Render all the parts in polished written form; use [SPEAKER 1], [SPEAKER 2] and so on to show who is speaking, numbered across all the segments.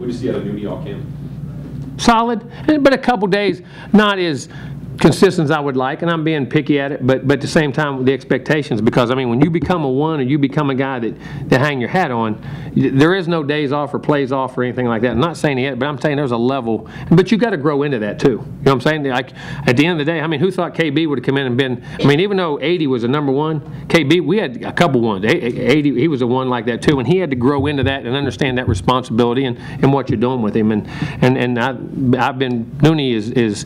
[SPEAKER 1] What did you see out of Nudie all camp?
[SPEAKER 2] Solid, but a couple days not as consistent as I would like, and I'm being picky at it, but at the same time, the expectations, because, I mean, when you become a one or you become a guy that hang your hat on, there is no days off or plays off or anything like that. I'm not saying it, but I'm saying there's a level, but you got to grow into that too. You know what I'm saying? Like, at the end of the day, I mean, who thought KB would have come in and been, I mean, even though 80 was the number one, KB, we had a couple ones. 80, he was a one like that too, and he had to grow into that and understand that responsibility and what you're doing with him. And I've been, Nooney's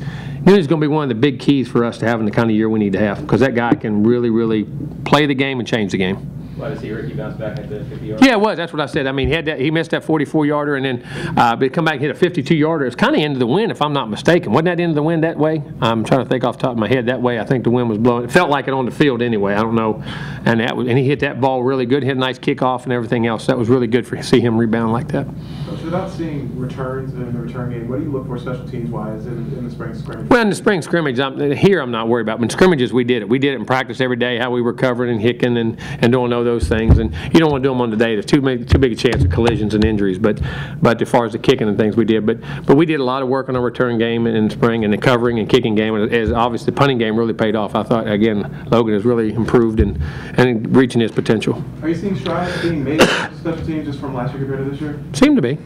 [SPEAKER 2] going to be one of the big keys for us to having the kind of year we need to have, because that guy can really, really play the game and change the game.
[SPEAKER 1] Why does he bounce back at the 50-yard?
[SPEAKER 2] Yeah, it was. That's what I said. I mean, he missed that 44-yarder, and then but come back and hit a 52-yarder. It's kind of into the wind, if I'm not mistaken. Wasn't that into the wind that way? I'm trying to think off the top of my head. That way, I think the wind was blowing. It felt like it on the field anyway. I don't know. And he hit that ball really good. Hit a nice kickoff and everything else. That was really good for see him rebound like that.
[SPEAKER 3] Coach, without seeing returns in the return game, what do you look for special teams-wise in the spring scrimmage?
[SPEAKER 2] Well, in the spring scrimmage, I'm not worried about. But in scrimmages, we did it. We did it in practice every day, how we were covering and hicking and doing all those things. And you don't want to do them on the day. There's too big a chance of collisions and injuries. But as far as the kicking and things we did, but we did a lot of work on our return game in the spring and the covering and kicking game. As obviously the punting game really paid off. I thought again Logan has really improved and reaching his potential.
[SPEAKER 3] Are you seeing strides being made in special teams just from last year compared to this year?
[SPEAKER 2] Seem to be.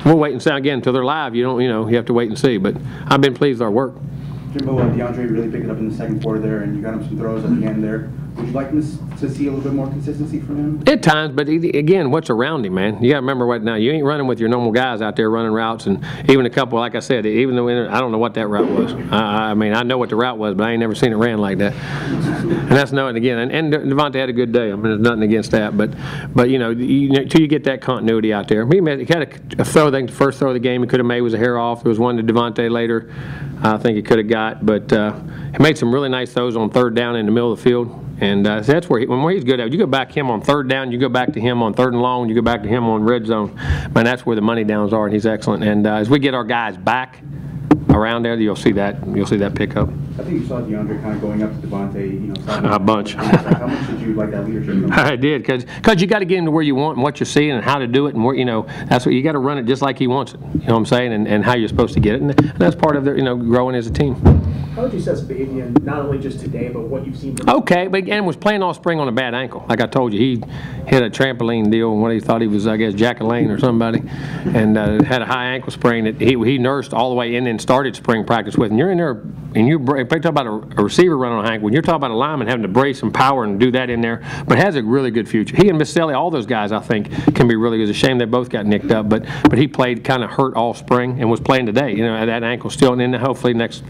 [SPEAKER 2] We'll wait and see again until they're live. You have to wait and see. But I've been pleased with our work.
[SPEAKER 4] Jimbo, DeAndre really picked it up in the second quarter there, and you got him some throws at the end there. Would you like to see a little bit more consistency from him?
[SPEAKER 2] At times, but again, what's around him, man? You got to remember right now, you ain't running with your normal guys out there running routes, and even a couple, like I said, even though I don't know what that route was. I mean, I know what the route was, but I ain't never seen it ran like that. And that's no, and again, and Devontae had a good day. I mean, there's nothing against that, but till you get that continuity out there. He had a throw. I think the first throw of the game he could have made was a hair off. There was one to Devontae later. I think he could have got, but he made some really nice throws on third down in the middle of the field. And that's where he's good at. You go back to him on third down, you go back to him on third and long, you go back to him on red zone. Man, that's where the money downs are, and he's excellent. And as we get our guys back around there, you'll see that pickup.
[SPEAKER 4] I think you saw DeAndre kind of going up to Devontae,
[SPEAKER 2] a bunch.
[SPEAKER 4] How much did you like that leadership?
[SPEAKER 2] I did, because you got to get him to where you want and what you're seeing and how to do it, and where that's what you got to run it just like he wants it. You know what I'm saying? And how you're supposed to get it, and that's part of their growing as a team.
[SPEAKER 5] How would you assess Bavian, not only just today, but what you've seen from
[SPEAKER 2] Okay, but again, was playing all spring on a bad ankle. Like I told you, he hit a trampoline deal, and what he thought he was, I guess, Jack Lane or somebody, and had a high ankle sprain that he nursed all the way in and started spring practice with. And you're in there, and you talk about a receiver running on an ankle. When you're talking about a lineman having to brace and power and do that in there, but has a really good future. He and Misselli, all those guys, I think, can be really good. It's a shame they both got nicked up, but he played kind of hurt all spring and was playing today. That ankle still, and then hopefully next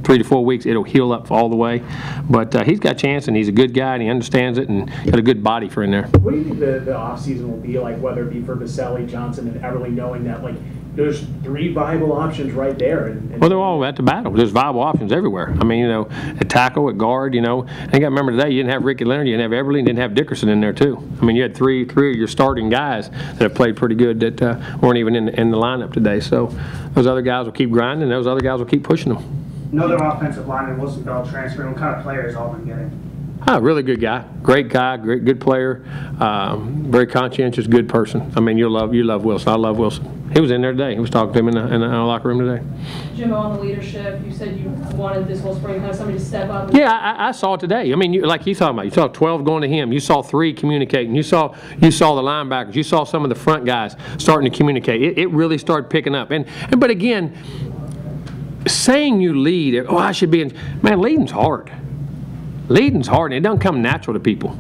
[SPEAKER 2] 3 to 4 weeks it'll heal up all the way, but he's got a chance, and he's a good guy, and he understands it, and got a good body for in there.
[SPEAKER 5] What do you think the offseason will be like, whether it be for Misselli, Johnson, and Everly, knowing that there's 3 viable options right there?
[SPEAKER 2] Well, they're all at the battle. There's viable options everywhere. I mean, at tackle, at guard, I think I remember today you didn't have Ricky Leonard, you didn't have Everly, and didn't have Dickerson in there too. I mean, you had three of your starting guys that have played pretty good that weren't even in the lineup today. So those other guys will keep grinding, and those other guys will keep pushing them.
[SPEAKER 6] Another offensive lineman, Wilson Bell, transferring. What kind of players all been getting?
[SPEAKER 2] Really good guy, great guy, good player, very conscientious, good person. I mean, you love Wilson. I love Wilson. He was in there today. He was talking to him in the locker room today.
[SPEAKER 7] Jimbo, on the leadership, you said you wanted this whole spring kind of somebody to step up.
[SPEAKER 2] Yeah, I saw it today. I mean, like you talking about, you saw 12 going to him. You saw 3 communicating. You saw the linebackers. You saw some of the front guys starting to communicate. It really started picking up. But again, saying you lead, I should be in, man, leading's hard. Leading's hard, and it doesn't come natural to people.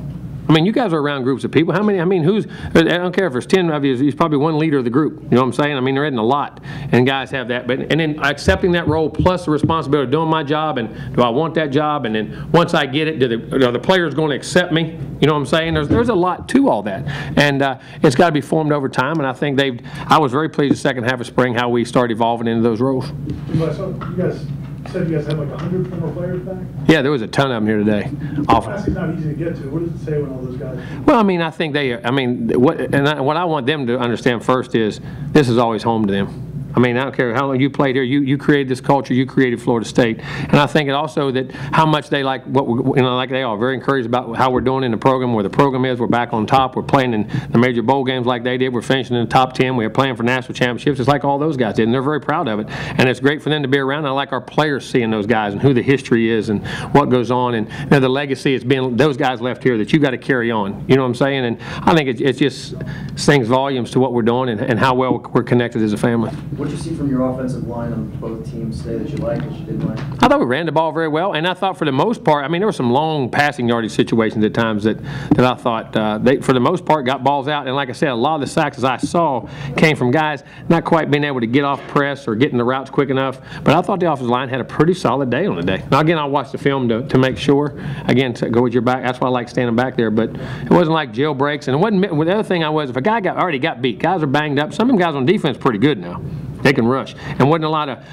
[SPEAKER 2] I mean, you guys are around groups of people. How many, I don't care if there's 10 of you, he's probably one leader of the group. You know what I'm saying? I mean, there isn't a lot, and guys have that. And then accepting that role plus the responsibility of doing my job, and do I want that job? And then once I get it, are the players going to accept me? You know what I'm saying? There's a lot to all that. And it's got to be formed over time, and I think I was very pleased the second half of spring how we started evolving into those roles.
[SPEAKER 8] So you guys said you guys had like 100 former players back?
[SPEAKER 2] Yeah, there was a ton of them here today.
[SPEAKER 8] That's not easy to get to. What does it say when all those guys?
[SPEAKER 2] Well, I mean, I think what I want them to understand first is this is always home to them. I mean, I don't care how long you played here. You created this culture. You created Florida State, and I think it also that how much they like what like they are very encouraged about how we're doing in the program, where the program is. We're back on top. We're playing in the major bowl games like they did. We're finishing in the top 10. We're playing for national championships. It's like all those guys did, and they're very proud of it. And it's great for them to be around. And I like our players seeing those guys and who the history is and what goes on, and the legacy has been those guys left here that you got to carry on. You know what I'm saying? And I think it just sings volumes to what we're doing and how well we're connected as a family.
[SPEAKER 9] What did you see from your offensive line on both teams today that you liked, that you didn't like?
[SPEAKER 2] I thought we ran the ball very well, and I thought for the most part, I mean, there were some long passing yardage situations at times that I thought they, for the most part, got balls out. And like I said, a lot of the sacks I saw came from guys not quite being able to get off press or getting the routes quick enough. But I thought the offensive line had a pretty solid day on the day. Now, again, I'll watch the film to make sure. Again, to go with your back. That's why I like standing back there. But it wasn't like jailbreaks. And it wasn't. The other thing if a guy already got beat, guys are banged up. Some of them guys on defense are pretty good now. They can rush. And wasn't a lot of,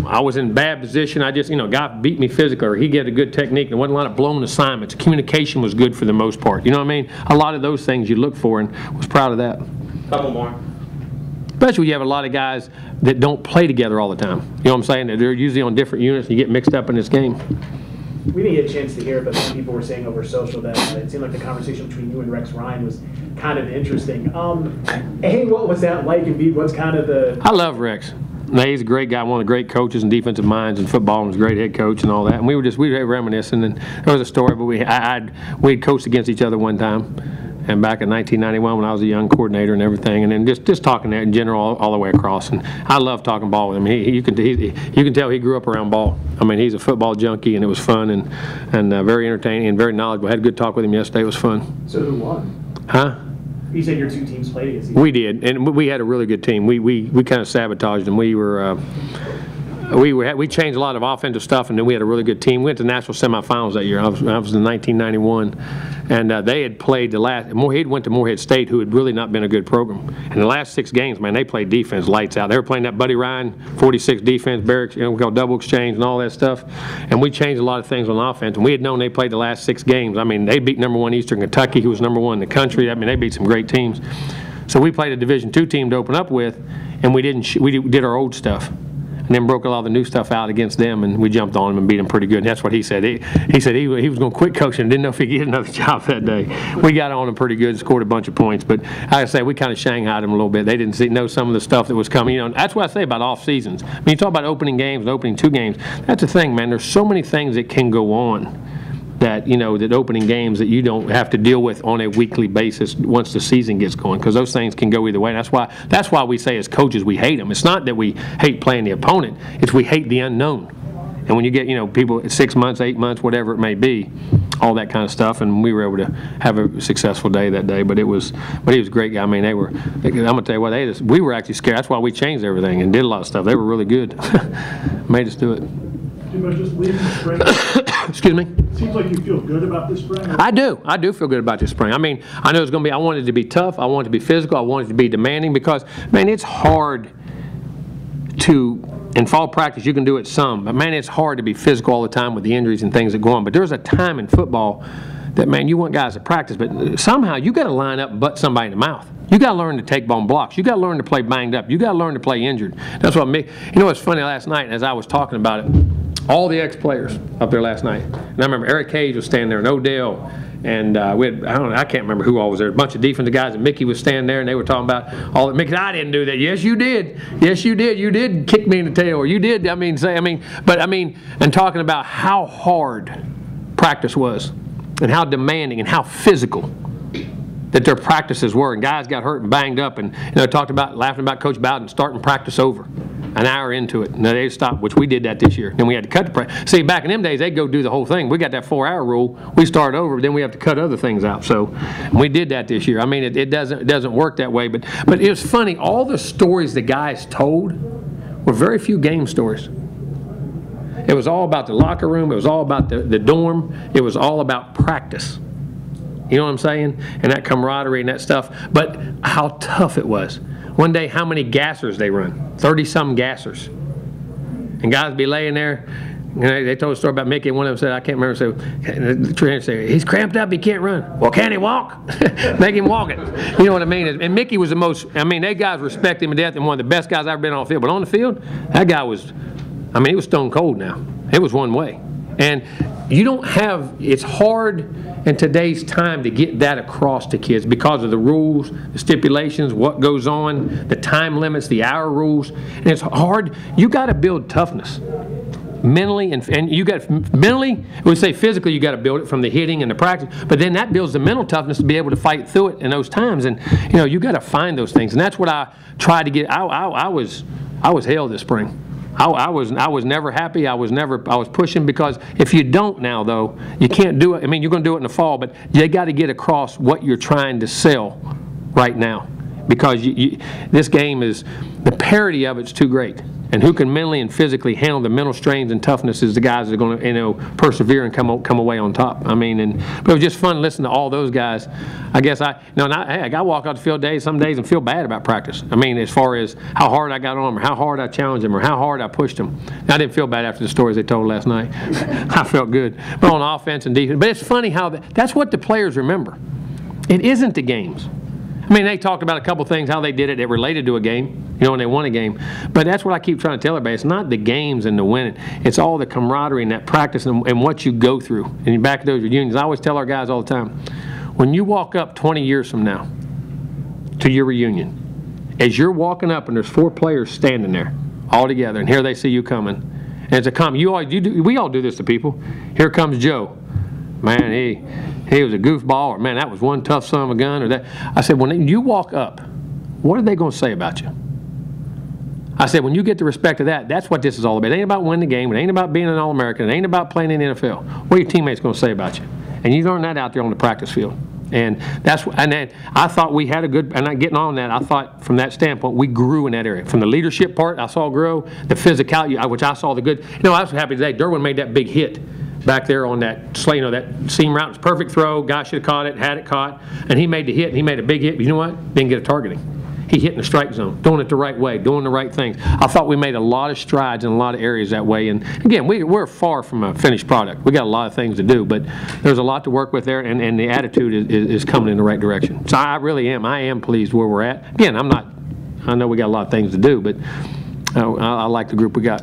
[SPEAKER 2] I was in bad position. I just, guy beat me physically or he get a good technique. There wasn't a lot of blown assignments. Communication was good for the most part. You know what I mean? A lot of those things you look for, and was proud of that.
[SPEAKER 1] Couple more.
[SPEAKER 2] Especially when you have a lot of guys that don't play together all the time. You know what I'm saying? They're usually on different units and you get mixed up in this game.
[SPEAKER 5] We didn't get a chance to hear it, but some people were saying over social that it seemed like the conversation between you and Rex Ryan was kind of interesting. A, what was that like, and B, what's kind of the...
[SPEAKER 2] I love Rex. He's a great guy, one of the great coaches and defensive minds in football, and was a great head coach and all that. And we were reminiscing, and there was a story, but we had coached against each other one time. And back in 1991 when I was a young coordinator and everything, and then just talking in general all the way across. And I love talking ball with him. You can tell he grew up around ball. I mean, he's a football junkie, and it was fun and very entertaining and very knowledgeable. I had a good talk with him yesterday. It was fun.
[SPEAKER 5] So who won?
[SPEAKER 2] Huh?
[SPEAKER 5] You said your two teams played against each other.
[SPEAKER 2] We did, and we had a really good team. We kind of sabotaged them. We changed a lot of offensive stuff, and then we had a really good team. We went to national semifinals that year. I was in 1991, and they had played Moorhead went to Moorhead State, who had really not been a good program. And the last 6 games, man, they played defense lights out. They were playing that Buddy Ryan 46 defense, barracks, we call double exchange and all that stuff. And we changed a lot of things on offense. And we had known they played the last 6 games. I mean, they beat #1 Eastern Kentucky, who was #1 in the country. I mean, they beat some great teams. So we played a Division II team to open up with, and we did our old stuff. And then broke a lot of the new stuff out against them, and we jumped on them and beat them pretty good. And that's what he said. He said he was going to quit coaching and didn't know if he'd get another job that day. We got on him pretty good and scored a bunch of points. But like I say, we kind of shanghaied them a little bit. They didn't know some of the stuff that was coming. That's what I say about off seasons. When you talk about opening games and opening 2 games, that's the thing, man. There's so many things that can go on. That opening games that you don't have to deal with on a weekly basis once the season gets going, because those things can go either way. And that's why we say as coaches we hate them. It's not that we hate playing the opponent; it's we hate the unknown. And when you get people 6 months, 8 months, whatever it may be, all that kind of stuff, and we were able to have a successful day that day. But he was a great guy. I mean, I'm gonna tell you what, we were actually scared. That's why we changed everything and did a lot of stuff. They were really good. Made us do it.
[SPEAKER 8] Jimbo, just leaving the spring.
[SPEAKER 2] Excuse me?
[SPEAKER 8] Seems like you feel good about this spring.
[SPEAKER 2] I do feel good about this spring. I mean, I know it's going to be, I wanted it to be tough. I wanted it to be physical. I wanted it to be demanding because, man, it's hard in fall practice, you can do it some, but, man, it's hard to be physical all the time with the injuries and things that go on. But there's a time in football that, man, you want guys to practice, but somehow you got to line up and butt somebody in the mouth. You got to learn to take bone blocks. You got to learn to play banged up. You got to learn to play injured. That's what what's funny last night as I was talking about it, all the ex-players up there last night. And I remember Eric Cage was standing there, and Odell, and we had, I can't remember who all was there. A bunch of defensive guys, and Mickey was standing there, and they were talking about all that. Mickey, I didn't do that. Yes, you did. Yes, you did. You did kick me in the tail, or you did. And talking about how hard practice was, and how demanding, and how physical that their practices were, and guys got hurt and banged up, and laughing about Coach Bowden starting practice over an hour into it. Now they stopped, which we did that this year. Then we had to cut the practice. See, back in them days, they'd go do the whole thing. We got that 4-hour rule. We started over, but then we have to cut other things out. So we did that this year. I mean, it doesn't work that way, but it was funny. All the stories the guys told were very few game stories. It was all about the locker room. It was all about the dorm. It was all about practice. You know what I'm saying? And that camaraderie and that stuff. But how tough it was. One day, how many gassers they run? 30-some gassers. And guys be laying there, They told a story about Mickey, and one of them said, I can't remember, the trainer said, he's cramped up, he can't run. Well, can he walk? Make him walk it. You know what I mean? And Mickey was the most, I mean, they guys respect him to death, and one of the best guys I've ever been on the field. But on the field, that guy was, I mean, he was stone cold now. It was one way. And you don't have, it's hard in today's time to get that across to kids because of the rules, the stipulations, what goes on, the time limits, the hour rules. And it's hard. You got to build toughness. Mentally, and you got mentally, we say physically, you got to build it from the hitting and the practice, but then that builds the mental toughness to be able to fight through it in those times. And you know, you got to find those things, and that's what I tried to get. I was hell this spring. I was never happy. I was pushing, because if you don't now, though, you can't do it. I mean, you're going to do it in the fall, but you got to get across what you're trying to sell right now, because this game is, the parity of it's too great. And who can mentally and physically handle the mental strains and toughness is the guys that are going to, you know, persevere and come away on top. I mean, but it was just fun listening to all those guys. I guess I walk out the field some days and feel bad about practice. I mean, as far as how hard I got on them, or how hard I challenged them, or how hard I pushed them. I didn't feel bad after the stories they told last night. I felt good. But on offense and defense, but it's funny how that's what the players remember. It isn't the games. I mean, they talked about a couple things, how they did it. It related to a game, you know, when they won a game. But that's what I keep trying to tell everybody. It's not the games and the winning. It's all the camaraderie and that practice and what you go through. And back to those reunions, I always tell our guys all the time, when you walk up 20 years from now to your reunion, as you're walking up and there's 4 players standing there all together, and here they see you coming, and it's a comment. We all do this to people. Here comes Joe. Man, he was a goofball, or man, that was one tough son of a gun, or that. I said, when you walk up, what are they going to say about you? I said, when you get the respect of that, that's what this is all about. It ain't about winning the game. It ain't about being an All-American. It ain't about playing in the NFL. What are your teammates going to say about you? And you learn that out there on the practice field. And then I thought we had a good, and not getting on that, I thought from that standpoint, we grew in that area. From the leadership part, I saw grow, the physicality, which I saw the good. You know, I was happy today. Derwin made that big hit back there on that that seam route. It was a perfect throw. Guy should have caught it, had it caught, and he made the hit. He made a big hit. But you know what? Didn't get a targeting. He hit in the strike zone, doing it the right way, doing the right things. I thought we made a lot of strides in a lot of areas that way. And again, we're far from a finished product. We got a lot of things to do, but there's a lot to work with there, and the attitude is coming in the right direction. So I really am. I am pleased where we're at. Again, I know we got a lot of things to do, but I like the group we got.